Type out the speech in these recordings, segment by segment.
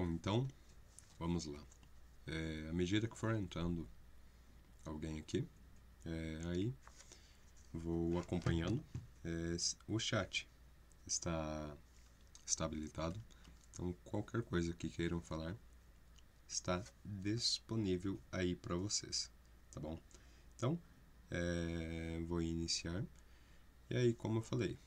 Bom, então, vamos lá. À medida que for entrando alguém aqui, aí vou acompanhando. O chat está habilitado, então qualquer coisa que queiram falar está disponível aí para vocês, tá bom? Então, vou iniciar. E aí, como eu falei,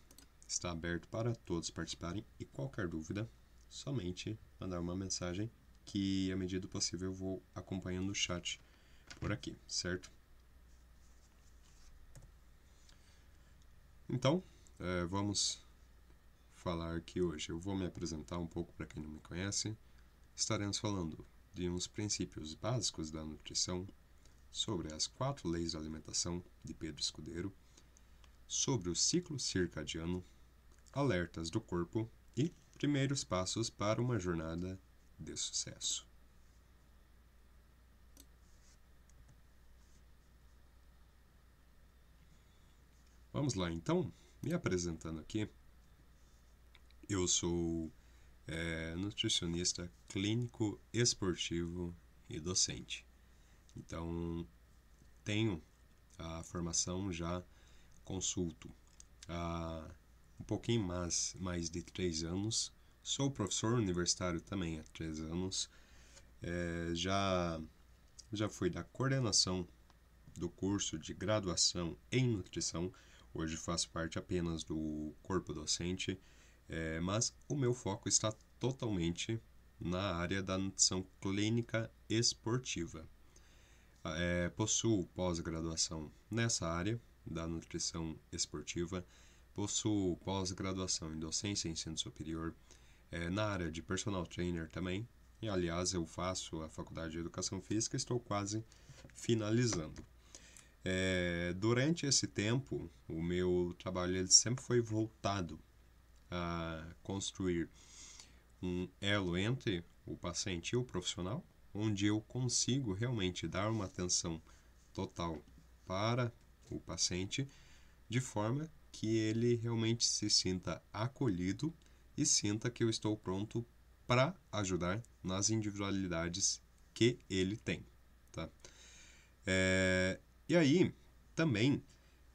está aberto para todos participarem e qualquer dúvida, somente mandar uma mensagem que, à medida do possível, eu vou acompanhando o chat por aqui, certo? Então, vamos falar aqui hoje. Eu vou me apresentar um pouco para quem não me conhece. Estaremos falando de uns princípios básicos da nutrição, sobre as 4 leis da alimentação de Pedro Escudeiro, sobre o ciclo circadiano, alertas do corpo e primeiros passos para uma jornada de sucesso. Vamos lá, então, me apresentando aqui. Eu sou nutricionista clínico, esportivo e docente. Então, tenho a formação, já consulto há um pouquinho mais de 3 anos. Sou professor universitário também há 3 anos. Já fui da coordenação do curso de graduação em nutrição. Hoje faço parte apenas do corpo docente, mas o meu foco está totalmente na área da nutrição clínica esportiva. Possuo pós-graduação nessa área da nutrição esportiva, possuo pós-graduação em docência e ensino superior, na área de personal trainer também, e aliás eu faço a faculdade de educação física e estou quase finalizando. Durante esse tempo, o meu trabalho ele sempre foi voltado a construir um elo entre o paciente e o profissional, onde eu consigo realmente dar uma atenção total para o paciente, de forma que ele realmente se sinta acolhido e sinta que eu estou pronto para ajudar nas individualidades que ele tem, tá? E aí, também,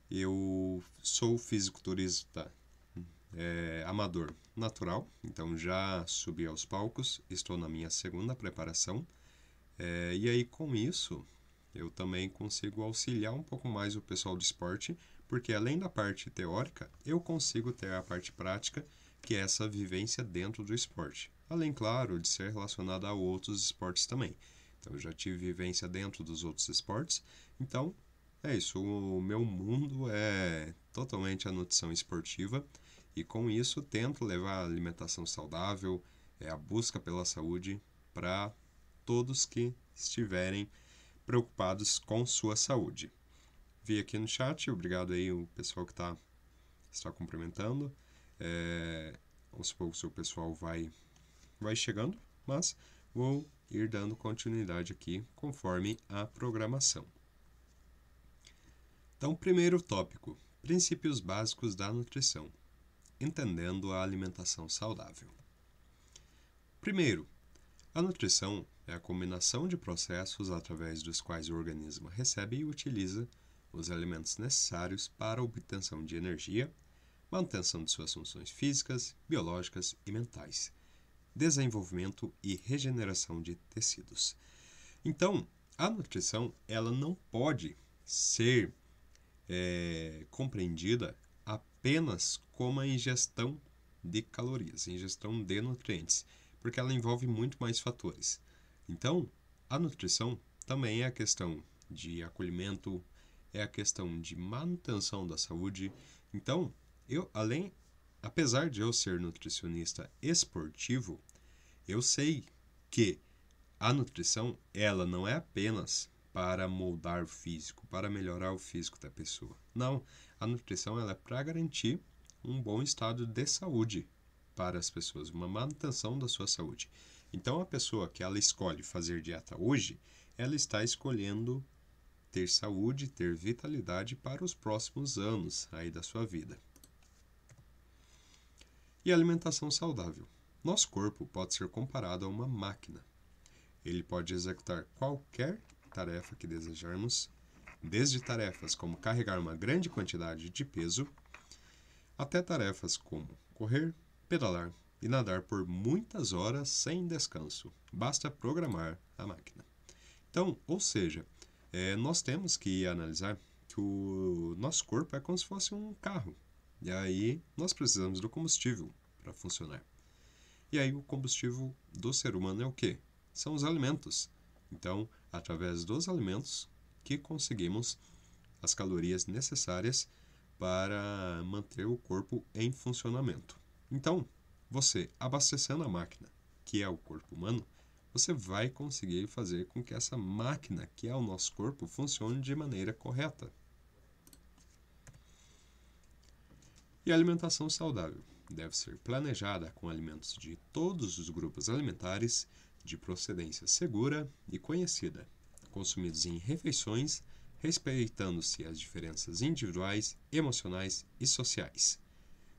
eu sou fisiculturista amador natural, então já subi aos palcos, estou na minha segunda preparação, e aí com isso eu também consigo auxiliar um pouco mais o pessoal do esporte, porque além da parte teórica, eu consigo ter a parte prática, que é essa vivência dentro do esporte. Além, claro, de ser relacionado a outros esportes também. Então, eu já tive vivência dentro dos outros esportes. Então, é isso. O meu mundo é totalmente a nutrição esportiva. E com isso, tento levar a alimentação saudável, a busca pela saúde para todos que estiverem preocupados com sua saúde. Vi aqui no chat, obrigado aí o pessoal que está cumprimentando. Aos poucos o pessoal vai chegando, mas vou ir dando continuidade aqui conforme a programação. Então, primeiro tópico, princípios básicos da nutrição, entendendo a alimentação saudável. Primeiro, a nutrição é a combinação de processos através dos quais o organismo recebe e utiliza os alimentos necessários para a obtenção de energia, manutenção de suas funções físicas, biológicas e mentais, desenvolvimento e regeneração de tecidos. Então, a nutrição ela não pode ser compreendida apenas como a ingestão de calorias, ingestão de nutrientes, porque ela envolve muito mais fatores. Então, a nutrição também é a questão de acolhimento, é a questão de manutenção da saúde. Então, apesar de eu ser nutricionista esportivo, eu sei que a nutrição ela não é apenas para moldar o físico, para melhorar o físico da pessoa. Não, a nutrição ela é para garantir um bom estado de saúde para as pessoas, uma manutenção da sua saúde. Então, a pessoa que ela escolhe fazer dieta hoje, ela está escolhendo ter saúde, ter vitalidade para os próximos anos aí da sua vida. E alimentação saudável. Nosso corpo pode ser comparado a uma máquina. Ele pode executar qualquer tarefa que desejarmos, desde tarefas como carregar uma grande quantidade de peso, até tarefas como correr, pedalar e nadar por muitas horas sem descanso. Basta programar a máquina. Então, ou seja, nós temos que analisar que o nosso corpo é como se fosse um carro. E aí nós precisamos do combustível para funcionar. E aí o combustível do ser humano é o quê? São os alimentos. Então, através dos alimentos que conseguimos as calorias necessárias para manter o corpo em funcionamento. Então, você abastecendo a máquina, que é o corpo humano, você vai conseguir fazer com que essa máquina, que é o nosso corpo, funcione de maneira correta. E a alimentação saudável deve ser planejada com alimentos de todos os grupos alimentares, de procedência segura e conhecida, consumidos em refeições, respeitando-se as diferenças individuais, emocionais e sociais,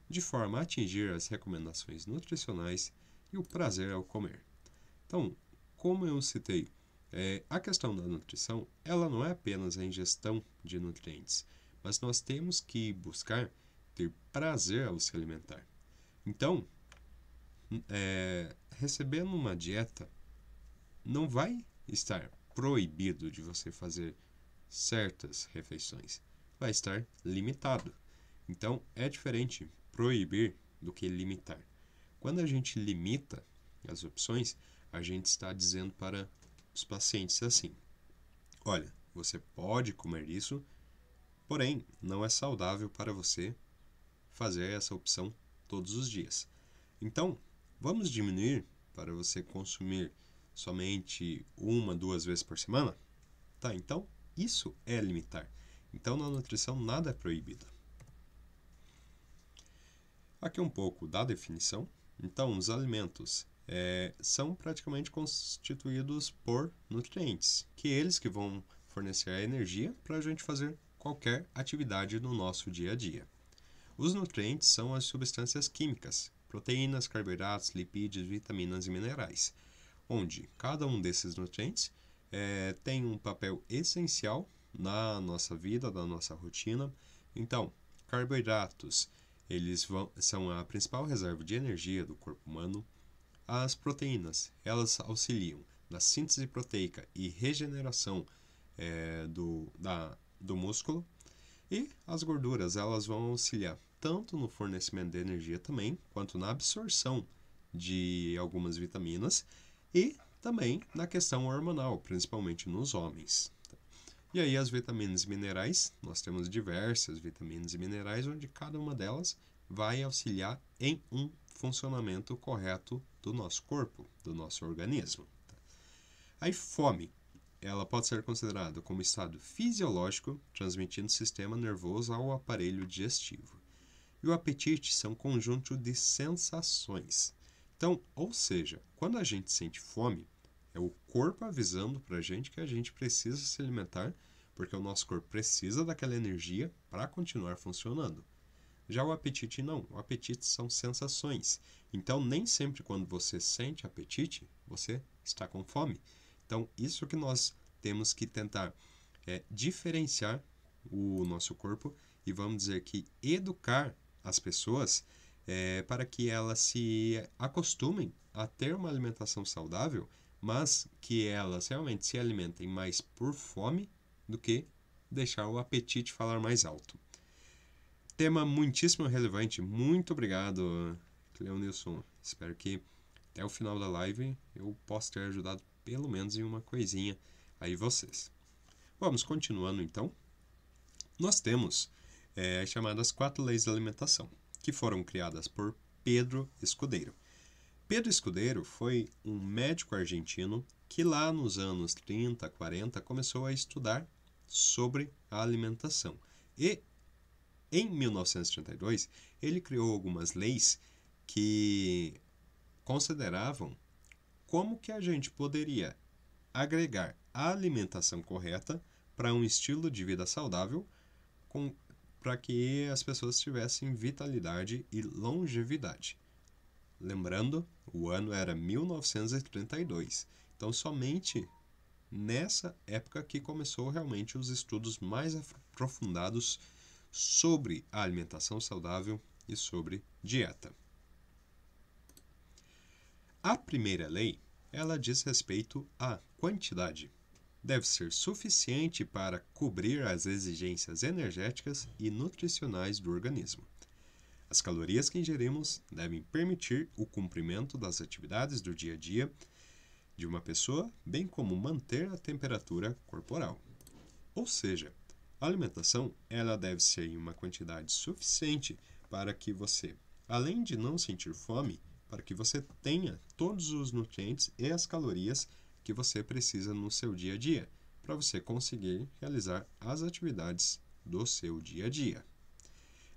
de forma a atingir as recomendações nutricionais e o prazer ao comer. Então, como eu citei, a questão da nutrição, ela não é apenas a ingestão de nutrientes, mas nós temos que buscar ter prazer ao se alimentar. Então, recebendo uma dieta, não vai estar proibido de você fazer certas refeições. Vai estar limitado. Então, é diferente proibir do que limitar. Quando a gente limita as opções, a gente está dizendo para os pacientes assim: olha, você pode comer isso, porém, não é saudável para você fazer essa opção todos os dias. Então, vamos diminuir para você consumir somente 1, 2 vezes por semana? Tá, então isso é limitar. Então, na nutrição, nada é proibido. Aqui um pouco da definição. Então, os alimentos são praticamente constituídos por nutrientes, que eles que vão fornecer a energia para a gente fazer qualquer atividade no nosso dia a dia. Os nutrientes são as substâncias químicas, proteínas, carboidratos, lipídios, vitaminas e minerais, onde cada um desses nutrientes tem um papel essencial na nossa vida, na nossa rotina. Então, carboidratos, são a principal reserva de energia do corpo humano. As proteínas, elas auxiliam na síntese proteica e regeneração do músculo. E as gorduras, elas vão auxiliar tanto no fornecimento de energia também, quanto na absorção de algumas vitaminas e também na questão hormonal, principalmente nos homens. E aí as vitaminas e minerais, nós temos diversas vitaminas e minerais, onde cada uma delas vai auxiliar em um funcionamento correto do nosso corpo, do nosso organismo. Aí fome, ela pode ser considerada como estado fisiológico, transmitindo o sistema nervoso ao aparelho digestivo. E o apetite são um conjunto de sensações. Então, ou seja, quando a gente sente fome, é o corpo avisando para a gente que a gente precisa se alimentar, porque o nosso corpo precisa daquela energia para continuar funcionando. Já o apetite não, o apetite são sensações. Então, nem sempre quando você sente apetite, você está com fome. Então, isso que nós temos que tentar diferenciar o nosso corpo e vamos dizer que educar as pessoas para que elas se acostumem a ter uma alimentação saudável, mas que elas realmente se alimentem mais por fome do que deixar o apetite falar mais alto. Tema muitíssimo relevante. Muito obrigado, Cleonilson. Espero que até o final da live eu possa ter ajudado pelo menos em uma coisinha aí vocês. Vamos continuando então. Nós temos as chamadas 4 leis da alimentação, que foram criadas por Pedro Escudeiro. Pedro Escudeiro foi um médico argentino que lá nos anos 30, 40 começou a estudar sobre a alimentação. E em 1932 ele criou algumas leis que consideravam como que a gente poderia agregar a alimentação correta para um estilo de vida saudável para que as pessoas tivessem vitalidade e longevidade. lembrando, o ano era 1932. Então, somente nessa época que começou realmente os estudos mais aprofundados sobre a alimentação saudável e sobre dieta. A primeira lei, ela diz respeito à quantidade. Deve ser suficiente para cobrir as exigências energéticas e nutricionais do organismo. As calorias que ingerimos devem permitir o cumprimento das atividades do dia a dia de uma pessoa, bem como manter a temperatura corporal. Ou seja, a alimentação ela deve ser em uma quantidade suficiente para que você, além de não sentir fome, para que você tenha todos os nutrientes e as calorias que você precisa no seu dia a dia, para você conseguir realizar as atividades do seu dia a dia.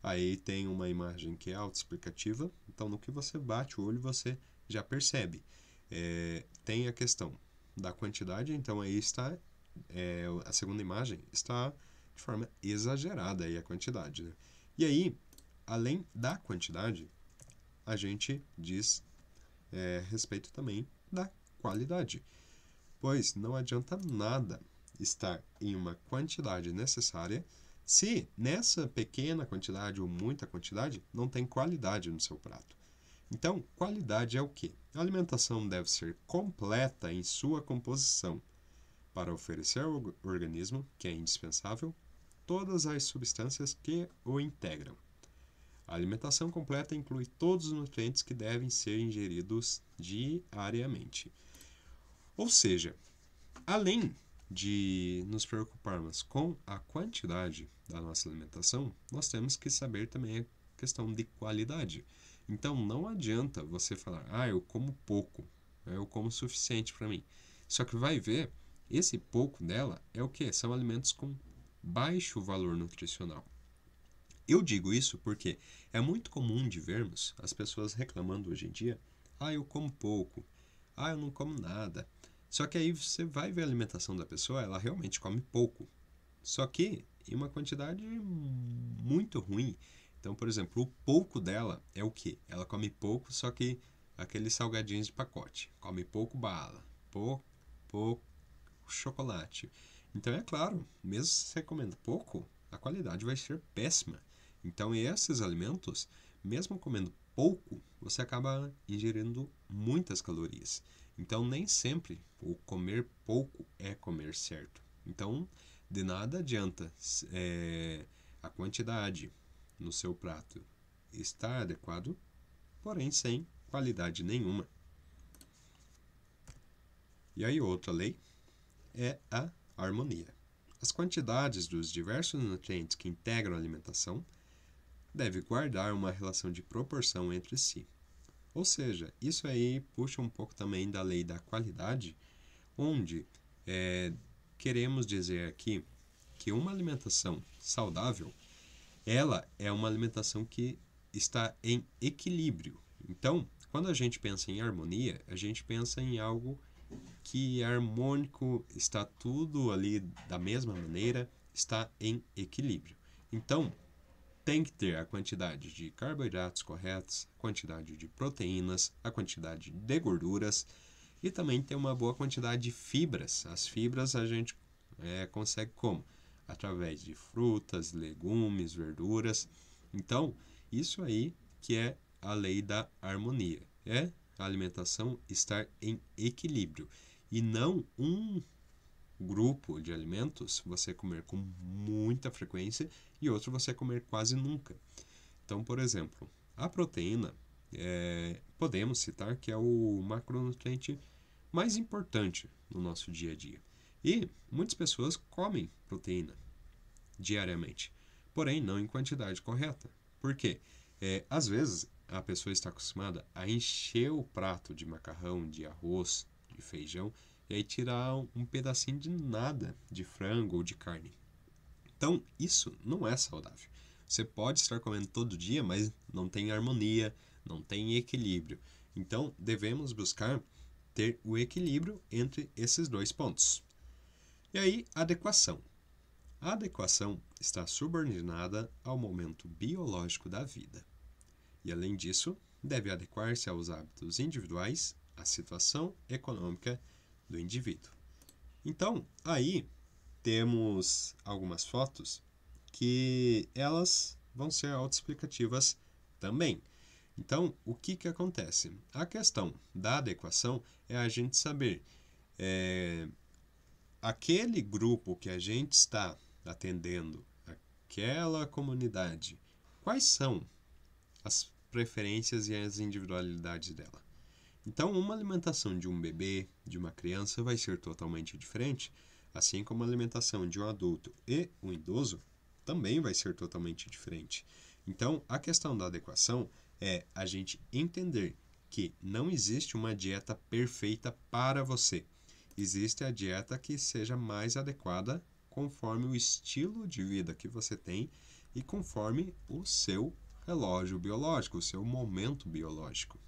Aí tem uma imagem que é autoexplicativa, então no que você bate o olho você já percebe. Tem a questão da quantidade, então aí está, a segunda imagem está de forma exagerada aí a quantidade, né? E aí, além da quantidade, a gente diz respeito também da qualidade, pois não adianta nada estar em uma quantidade necessária se nessa pequena quantidade ou muita quantidade não tem qualidade no seu prato. Então, qualidade é o quê? A alimentação deve ser completa em sua composição para oferecer ao organismo, que é indispensável, todas as substâncias que o integram. A alimentação completa inclui todos os nutrientes que devem ser ingeridos diariamente. Ou seja, além de nos preocuparmos com a quantidade da nossa alimentação, nós temos que saber também a questão de qualidade. Então, não adianta você falar, eu como pouco, eu como o suficiente para mim. Só que vai ver, esse pouco dela é o que? São alimentos com baixo valor nutricional. Eu digo isso porque é muito comum de vermos as pessoas reclamando hoje em dia, eu como pouco, eu não como nada. Só que aí você vai ver a alimentação da pessoa, ela realmente come pouco. Só que em uma quantidade muito ruim. Então, por exemplo, o pouco dela é o quê? Ela come pouco, só que aqueles salgadinhos de pacote. Come pouco bala, pouco chocolate. Então, é claro, mesmo você comendo pouco, a qualidade vai ser péssima. Então, esses alimentos, mesmo comendo pouco, você acaba ingerindo muitas calorias. Então, nem sempre o comer pouco é comer certo. Então, de nada adianta a quantidade no seu prato estar adequado, porém sem qualidade nenhuma. E aí outra lei é a harmonia. As quantidades dos diversos nutrientes que integram a alimentação devem guardar uma relação de proporção entre si. Ou seja, isso aí puxa um pouco também da lei da qualidade, onde queremos dizer aqui que uma alimentação saudável, ela é uma alimentação que está em equilíbrio. Então, quando a gente pensa em harmonia, a gente pensa em algo que é harmônico, está tudo ali da mesma maneira, está em equilíbrio. Então, tem que ter a quantidade de carboidratos corretos, a quantidade de proteínas, a quantidade de gorduras e também ter uma boa quantidade de fibras. As fibras a gente consegue como? Através de frutas, legumes, verduras. Então, isso aí que é a lei da harmonia. É a alimentação estar em equilíbrio e não um grupo de alimentos você comer com muita frequência e outro você comer quase nunca. Então, por exemplo, a proteína, podemos citar que é o macronutriente mais importante no nosso dia a dia. E muitas pessoas comem proteína diariamente, porém não em quantidade correta. Por quê? Às vezes a pessoa está acostumada a encher o prato de macarrão, de arroz, de feijão, e aí tirar um pedacinho de nada de frango ou de carne. Então, isso não é saudável. Você pode estar comendo todo dia, mas não tem harmonia, não tem equilíbrio. Então, devemos buscar ter o equilíbrio entre esses dois pontos. E aí, adequação. A adequação está subordinada ao momento biológico da vida. E além disso, deve adequar-se aos hábitos individuais, à situação econômica do indivíduo. Então, aí temos algumas fotos que elas vão ser autoexplicativas também. Então, o que acontece? A questão da adequação é a gente saber aquele grupo que a gente está atendendo, aquela comunidade, quais são as preferências e as individualidades dela. Então, uma alimentação de um bebê, de uma criança, vai ser totalmente diferente, assim como a alimentação de um adulto e um idoso também vai ser totalmente diferente. Então, a questão da adequação é a gente entender que não existe uma dieta perfeita para você. Existe a dieta que seja mais adequada conforme o estilo de vida que você tem e conforme o seu relógio biológico, o seu momento biológico.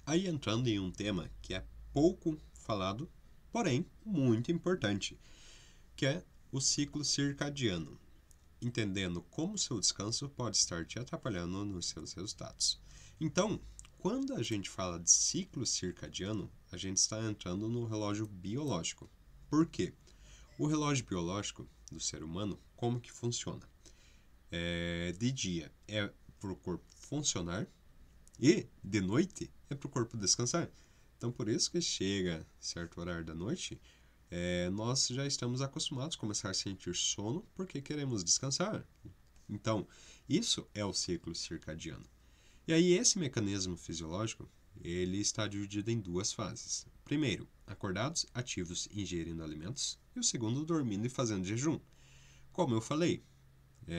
Aí entrando em um tema que é pouco falado, porém muito importante, que é o ciclo circadiano, entendendo como o seu descanso pode estar te atrapalhando nos seus resultados. Então, quando a gente fala de ciclo circadiano, a gente está entrando no relógio biológico. Por quê? O relógio biológico do ser humano, como que funciona? De dia é para o corpo funcionar e de noite é para o corpo descansar. Então, por isso que chega certo horário da noite, nós já estamos acostumados a começar a sentir sono porque queremos descansar. Então, isso é o ciclo circadiano. E aí, esse mecanismo fisiológico, ele está dividido em duas fases. Primeiro, acordados, ativos, ingerindo alimentos. E o segundo, dormindo e fazendo jejum. Como eu falei,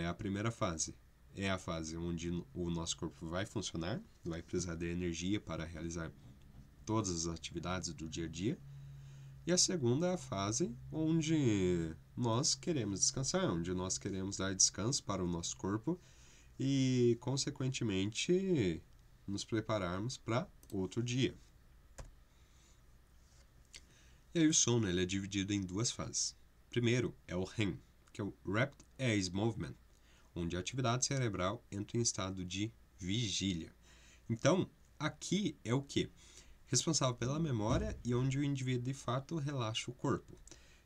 a primeira fase é a fase onde o nosso corpo vai funcionar, vai precisar de energia para realizar todas as atividades do dia a dia. E a segunda é a fase onde nós queremos descansar, onde nós queremos dar descanso para o nosso corpo e, consequentemente, nos prepararmos para outro dia. E aí o sono ele é dividido em duas fases. Primeiro é o REM, que é o Rapid Eye Movement, onde a atividade cerebral entra em estado de vigília. Então, aqui é o quê? Responsável pela memória e onde o indivíduo de fato relaxa o corpo.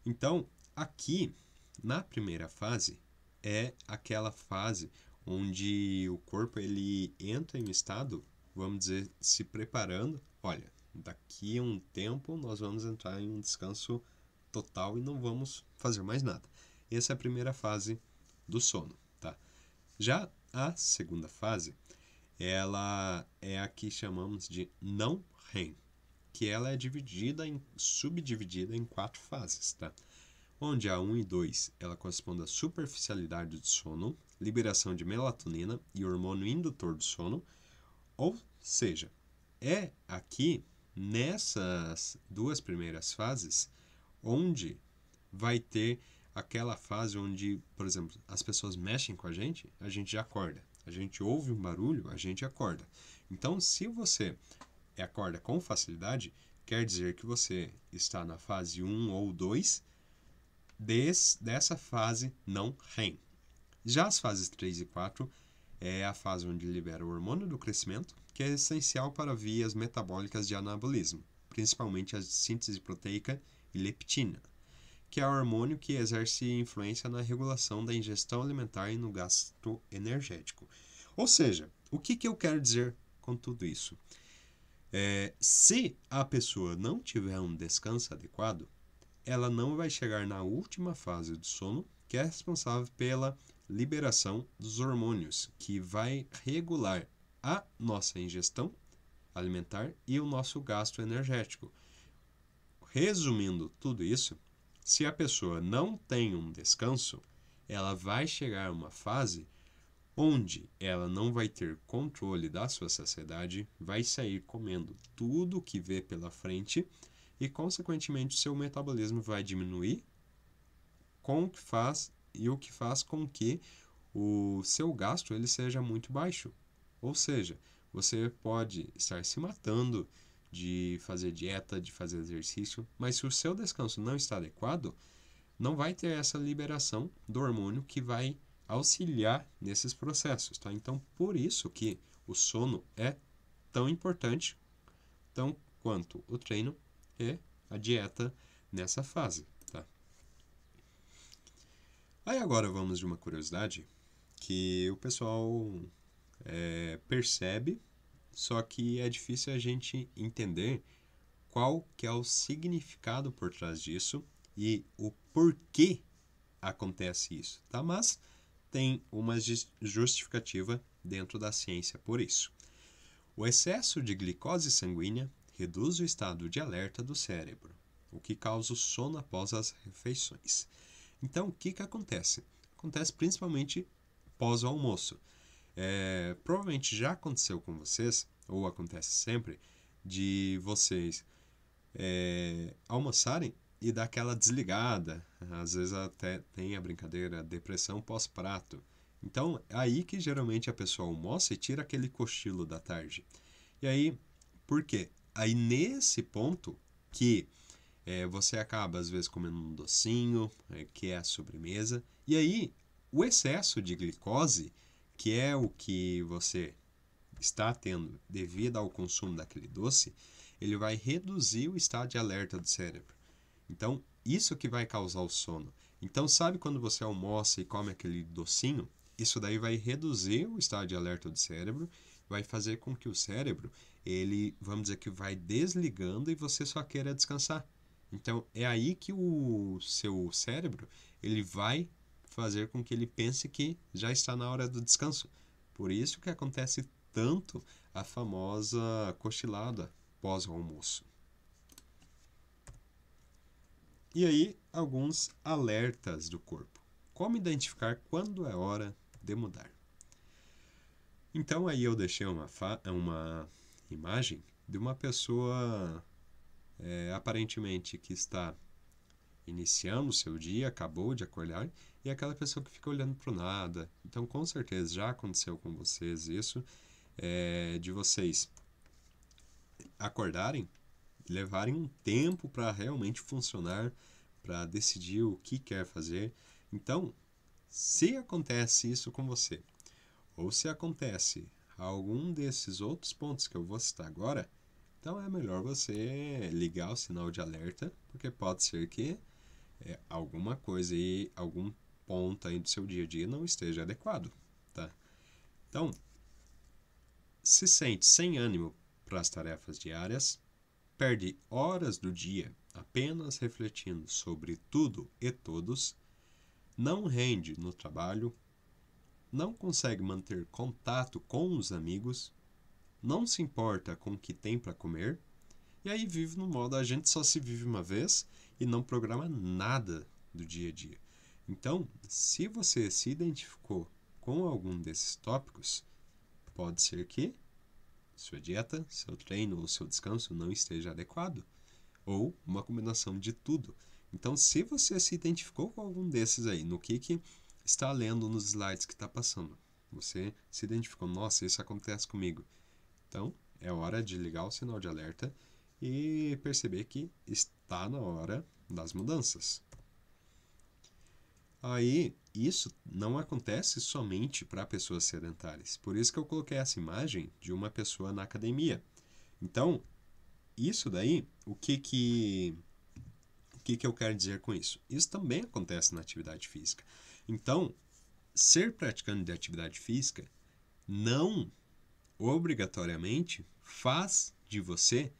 Então, aqui, na primeira fase, é aquela fase onde o corpo ele entra em um estado, vamos dizer, se preparando. Olha, daqui a um tempo nós vamos entrar em um descanso total e não vamos fazer mais nada. Essa é a primeira fase do sono, tá? Já a segunda fase, ela é a que chamamos de não REM, que ela é subdividida em 4 fases, tá? Onde a 1 e 2 ela corresponde à superficialidade do sono, liberação de melatonina e hormônio indutor do sono, ou seja, é aqui nessas duas primeiras fases onde vai ter aquela fase onde, por exemplo, as pessoas mexem com a gente já acorda. A gente ouve um barulho, a gente acorda. Então, se você acorda com facilidade, quer dizer que você está na fase 1 ou 2 dessa fase não REM. Já as fases 3 e 4 é a fase onde libera o hormônio do crescimento, que é essencial para vias metabólicas de anabolismo, principalmente a síntese proteica e leptina, que é o hormônio que exerce influência na regulação da ingestão alimentar e no gasto energético. Ou seja, o que eu quero dizer com tudo isso? Se a pessoa não tiver um descanso adequado, ela não vai chegar na última fase do sono, que é responsável pela liberação dos hormônios, que vai regular a nossa ingestão alimentar e o nosso gasto energético. Resumindo tudo isso, se a pessoa não tem um descanso, ela vai chegar a uma fase onde ela não vai ter controle da sua saciedade, vai sair comendo tudo que vê pela frente e, consequentemente, o seu metabolismo vai diminuir, o que faz com que o seu gasto ele seja muito baixo. Ou seja, você pode estar se matando de fazer dieta, de fazer exercício, mas se o seu descanso não está adequado, não vai ter essa liberação do hormônio que vai auxiliar nesses processos, tá? Então, por isso que o sono é tão importante, tão quanto o treino e a dieta nessa fase, tá? Aí agora vamos de uma curiosidade que o pessoal percebe, só que é difícil a gente entender qual que é o significado por trás disso e o porquê acontece isso, tá? Mas tem uma justificativa dentro da ciência por isso. O excesso de glicose sanguínea reduz o estado de alerta do cérebro, o que causa o sono após as refeições. Então, o que acontece? Acontece principalmente pós o almoço. Provavelmente já aconteceu com vocês, ou acontece sempre, de vocês almoçarem e dar aquela desligada. Às vezes até tem a brincadeira depressão pós-prato. Então, é aí que geralmente a pessoa almoça e tira aquele cochilo da tarde. E aí, por quê? Aí nesse ponto que você acaba às vezes comendo um docinho, que é a sobremesa, e aí o excesso de glicose, que é o que você está tendo devido ao consumo daquele doce, ele vai reduzir o estado de alerta do cérebro. Então, isso que vai causar o sono. Então, sabe quando você almoça e come aquele docinho? Isso daí vai reduzir o estado de alerta do cérebro, vai fazer com que o cérebro, ele, vamos dizer que vai desligando e você só queira descansar. Então, é aí que o seu cérebro, ele vai fazer com que ele pense que já está na hora do descanso. Por isso que acontece tanto a famosa cochilada pós o almoço. E aí, alguns alertas do corpo. Como identificar quando é hora de mudar? Então, aí eu deixei uma imagem de uma pessoa aparentemente que está iniciando o seu dia, acabou de acordar, e aquela pessoa que fica olhando para o nada. Então, com certeza, já aconteceu com vocês isso, de vocês acordarem, levarem um tempo para realmente funcionar, para decidir o que quer fazer. Então, se acontece isso com você, ou se acontece algum desses outros pontos que eu vou citar agora, então é melhor você ligar o sinal de alerta, porque pode ser que alguma coisa aí, algum ponto aí do seu dia a dia não esteja adequado, tá? Então, se sente sem ânimo para as tarefas diárias, perde horas do dia apenas refletindo sobre tudo e todos, não rende no trabalho, não consegue manter contato com os amigos, não se importa com o que tem para comer, e aí vive no modo a gente só se vive uma vez e não programa nada do dia a dia. Então, se você se identificou com algum desses tópicos, pode ser que sua dieta, seu treino ou seu descanso não esteja adequado, ou uma combinação de tudo. Então, se você se identificou com algum desses aí, no que está lendo nos slides que está passando, você se identificou, nossa, isso acontece comigo. Então, é hora de ligar o sinal de alerta e perceber que está na hora das mudanças. Aí, isso não acontece somente para pessoas sedentárias. Por isso que eu coloquei essa imagem de uma pessoa na academia. Então, isso daí, o que eu quero dizer com isso? Isso também acontece na atividade física. Então, ser praticante de atividade física não obrigatoriamente faz de você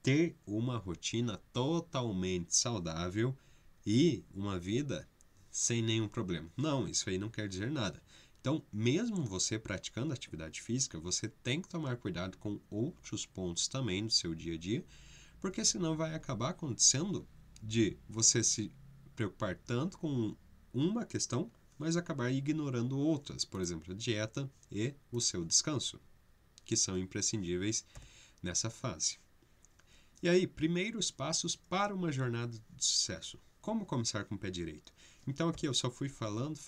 ter uma rotina totalmente saudável e uma vida sem nenhum problema. Não, isso aí não quer dizer nada. Então, mesmo você praticando atividade física, você tem que tomar cuidado com outros pontos também no seu dia a dia, porque senão vai acabar acontecendo de você se preocupar tanto com uma questão, mas acabar ignorando outras, por exemplo, a dieta e o seu descanso, que são imprescindíveis nessa fase. E aí, primeiros passos para uma jornada de sucesso. Como começar com o pé direito? Então aqui eu só fui falando,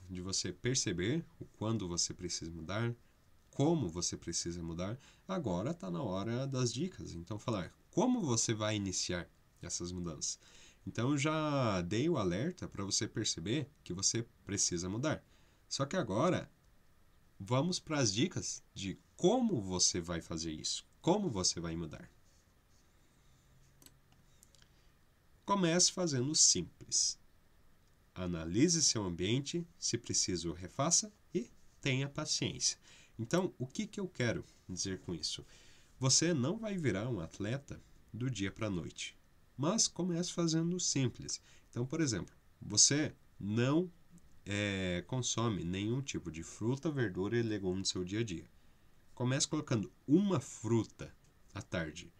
de você perceber o quando você precisa mudar, como você precisa mudar. Agora está na hora das dicas. Então falar como você vai iniciar essas mudanças. Então eu já dei o alerta para você perceber que você precisa mudar. Só que agora vamos para as dicas de como você vai fazer isso, como você vai mudar. Comece fazendo simples. Analise seu ambiente, se preciso, refaça e tenha paciência. Então, o que eu quero dizer com isso? Você não vai virar um atleta do dia para a noite, mas comece fazendo simples. Então, por exemplo, você não consome nenhum tipo de fruta, verdura e legume no seu dia a dia. Comece colocando uma fruta à tarde.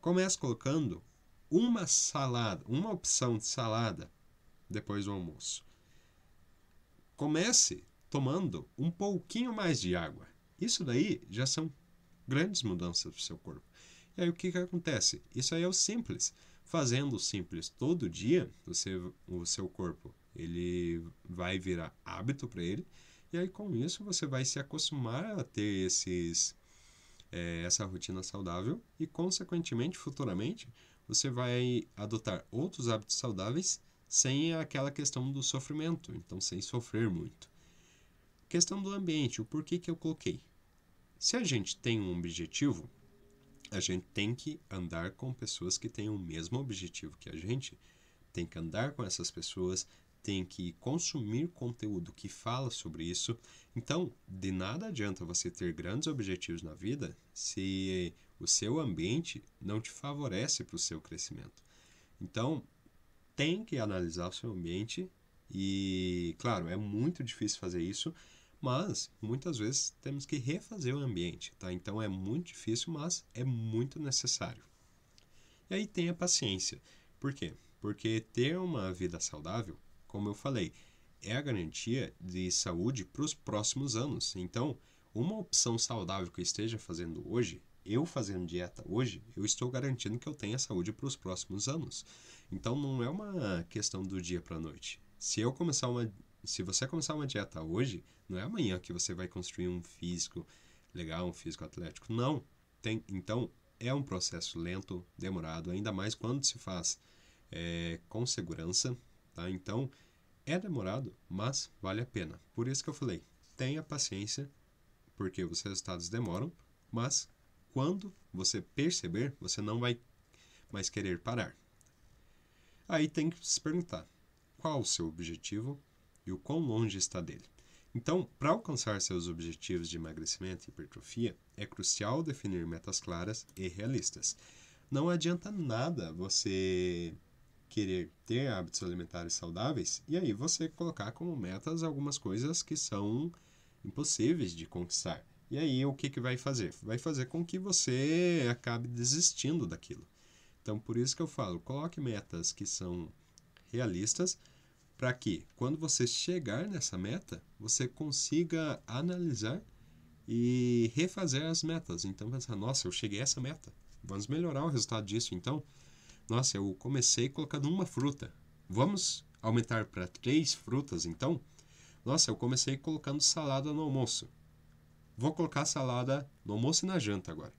Comece colocando uma salada, uma opção de salada depois do almoço. Comece tomando um pouquinho mais de água. Isso daí já são grandes mudanças para o seu corpo. E aí o que acontece? Isso aí é o simples. Fazendo o simples todo dia, o seu corpo ele vai virar hábito para ele. E aí com isso você vai se acostumar a ter essa rotina saudável e consequentemente, futuramente, você vai adotar outros hábitos saudáveis sem aquela questão do sofrimento, então sem sofrer muito. Questão do ambiente, o porquê que eu coloquei. Se a gente tem um objetivo, a gente tem que andar com pessoas que têm o mesmo objetivo que a gente, tem que andar com essas pessoas, tem que consumir conteúdo que fala sobre isso. Então, de nada adianta você ter grandes objetivos na vida se o seu ambiente não te favorece para o seu crescimento. Então, tem que analisar o seu ambiente e, claro, é muito difícil fazer isso, mas muitas vezes temos que refazer o ambiente, tá? Então é muito difícil, mas é muito necessário. E aí tenha paciência. Por quê? Porque ter uma vida saudável, como eu falei, é a garantia de saúde para os próximos anos. Então, uma opção saudável que eu esteja fazendo hoje, eu fazendo dieta hoje, eu estou garantindo que eu tenha saúde para os próximos anos. Então, não é uma questão do dia para a noite. Se você começar uma dieta hoje, não é amanhã que você vai construir um físico legal, um físico atlético. Não. Então, é um processo lento, demorado, ainda mais quando se faz com segurança, tá? Então, é demorado, mas vale a pena. Por isso que eu falei, tenha paciência, porque os resultados demoram, mas quando você perceber, você não vai mais querer parar. Aí tem que se perguntar, qual o seu objetivo e o quão longe está dele. Então, para alcançar seus objetivos de emagrecimento e hipertrofia, é crucial definir metas claras e realistas. Não adianta nada você querer ter hábitos alimentares saudáveis e aí você colocar como metas algumas coisas que são impossíveis de conquistar. E aí o que vai fazer? Vai fazer com que você acabe desistindo daquilo. Então, por isso que eu falo, coloque metas que são realistas, para que, quando você chegar nessa meta, você consiga analisar e refazer as metas. Então, pensar, nossa, eu cheguei a essa meta, vamos melhorar o resultado disso. Então, nossa, eu comecei colocando uma fruta, vamos aumentar para 3 frutas, então? Nossa, eu comecei colocando salada no almoço, vou colocar salada no almoço e na janta agora.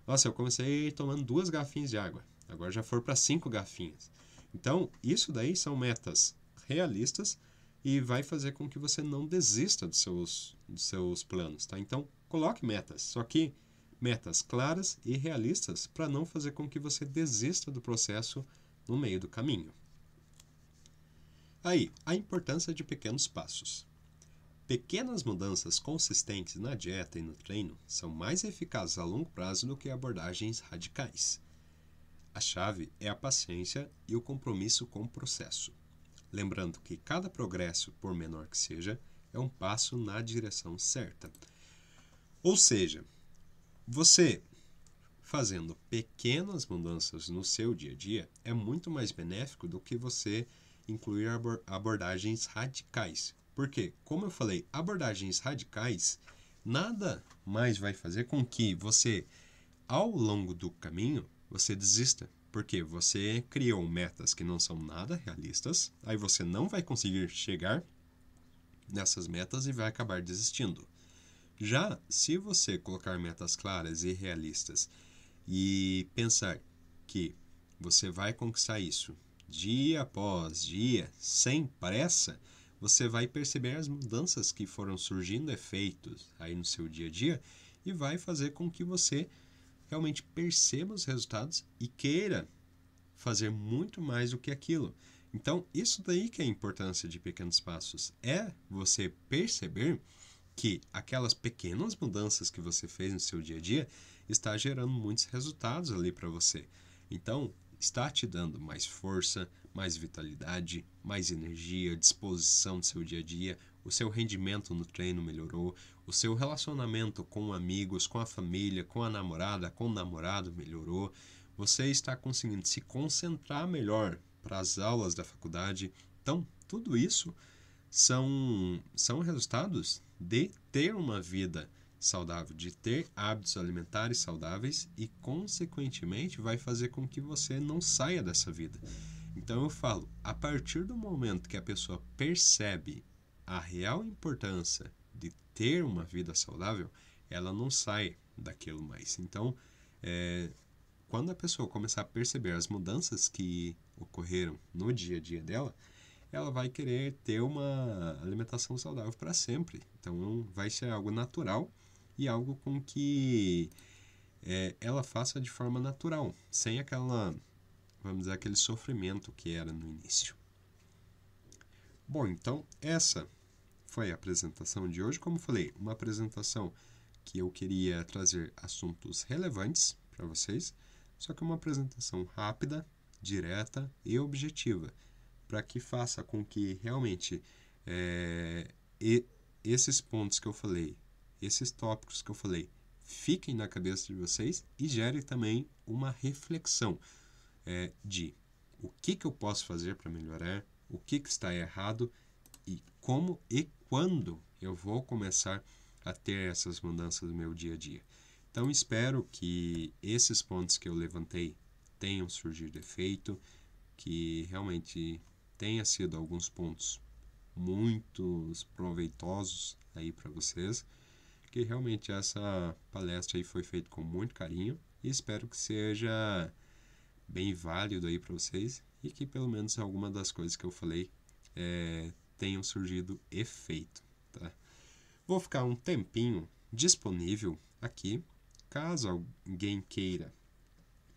Nossa, eu comecei tomando 2 garrafinhas de água, agora já foram para 5 garrafinhas. Então, isso daí são metas realistas e vai fazer com que você não desista dos seus planos, tá? Então, coloque metas, só que metas claras e realistas para não fazer com que você desista do processo no meio do caminho. Aí, a importância de pequenos passos. Pequenas mudanças consistentes na dieta e no treino são mais eficazes a longo prazo do que abordagens radicais. A chave é a paciência e o compromisso com o processo. Lembrando que cada progresso, por menor que seja, é um passo na direção certa. Ou seja, você fazendo pequenas mudanças no seu dia a dia é muito mais benéfico do que você incluir abordagens radicais. Porque, como eu falei, abordagens radicais nada mais vai fazer com que você, ao longo do caminho, você desista. Porque você criou metas que não são nada realistas, aí você não vai conseguir chegar nessas metas e vai acabar desistindo. Já se você colocar metas claras e realistas e pensar que você vai conquistar isso dia após dia, sem pressa, você vai perceber as mudanças que foram surgindo, efeitos aí no seu dia a dia, e vai fazer com que você realmente perceba os resultados e queira fazer muito mais do que aquilo. Então, isso daí que é a importância de pequenos passos, é você perceber que aquelas pequenas mudanças que você fez no seu dia a dia está gerando muitos resultados ali para você. Então, está te dando mais força, mais vitalidade, mais energia, disposição do seu dia a dia, o seu rendimento no treino melhorou, o seu relacionamento com amigos, com a família, com a namorada, com o namorado melhorou, você está conseguindo se concentrar melhor para as aulas da faculdade. Então, tudo isso são resultados de ter uma vida saudável, de ter hábitos alimentares saudáveis e, consequentemente, vai fazer com que você não saia dessa vida. Então eu falo, a partir do momento que a pessoa percebe a real importância de ter uma vida saudável, ela não sai daquilo mais. Então, quando a pessoa começar a perceber as mudanças que ocorreram no dia a dia dela, ela vai querer ter uma alimentação saudável para sempre. Então vai ser algo natural e algo com que ela faça de forma natural, sem aquela, vamos dizer, aquele sofrimento que era no início. Bom, então essa foi a apresentação de hoje. Como falei, uma apresentação que eu queria trazer assuntos relevantes para vocês, só que uma apresentação rápida, direta e objetiva, para que faça com que realmente esses pontos que eu falei, esses tópicos que eu falei, fiquem na cabeça de vocês e gere também uma reflexão de o que eu posso fazer para melhorar, o que está errado e como e quando eu vou começar a ter essas mudanças no meu dia a dia. Então espero que esses pontos que eu levantei tenham surgido efeito, que realmente tenha sido alguns pontos muito proveitosos aí para vocês, que realmente essa palestra aí foi feita com muito carinho e espero que seja bem válido aí para vocês e que pelo menos alguma das coisas que eu falei tenham surgido efeito, tá? Vou ficar um tempinho disponível aqui, caso alguém queira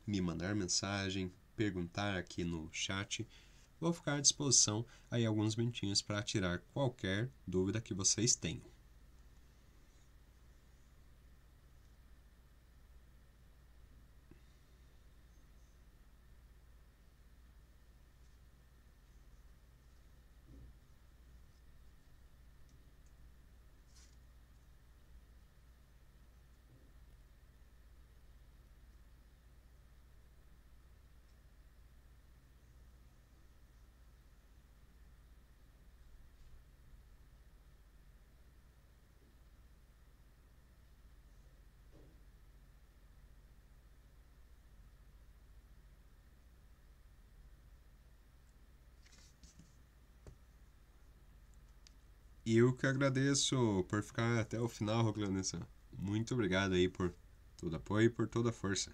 me mandar mensagem, perguntar aqui no chat, vou ficar à disposição aí alguns minutinhos para tirar qualquer dúvida que vocês tenham. E eu que agradeço por ficar até o final, Roclanessa. Muito obrigado aí por todo apoio e por toda a força.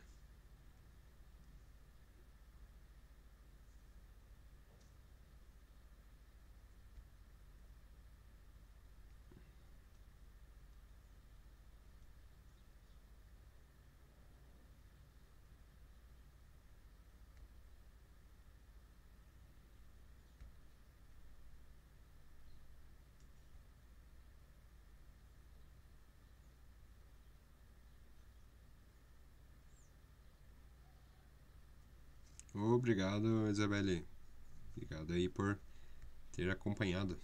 Obrigado, Isabelle. Obrigado aí por ter acompanhado.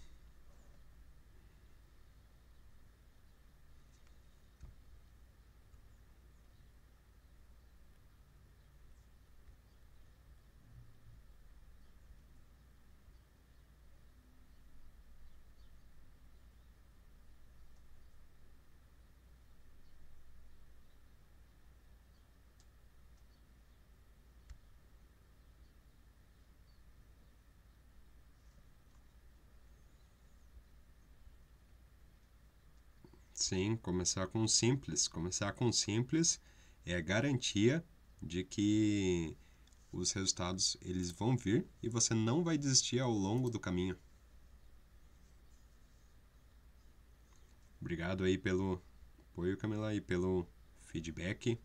Sim, começar com simples. Começar com simples é garantia de que os resultados eles vão vir e você não vai desistir ao longo do caminho. Obrigado aí pelo apoio, Camila, e pelo feedback.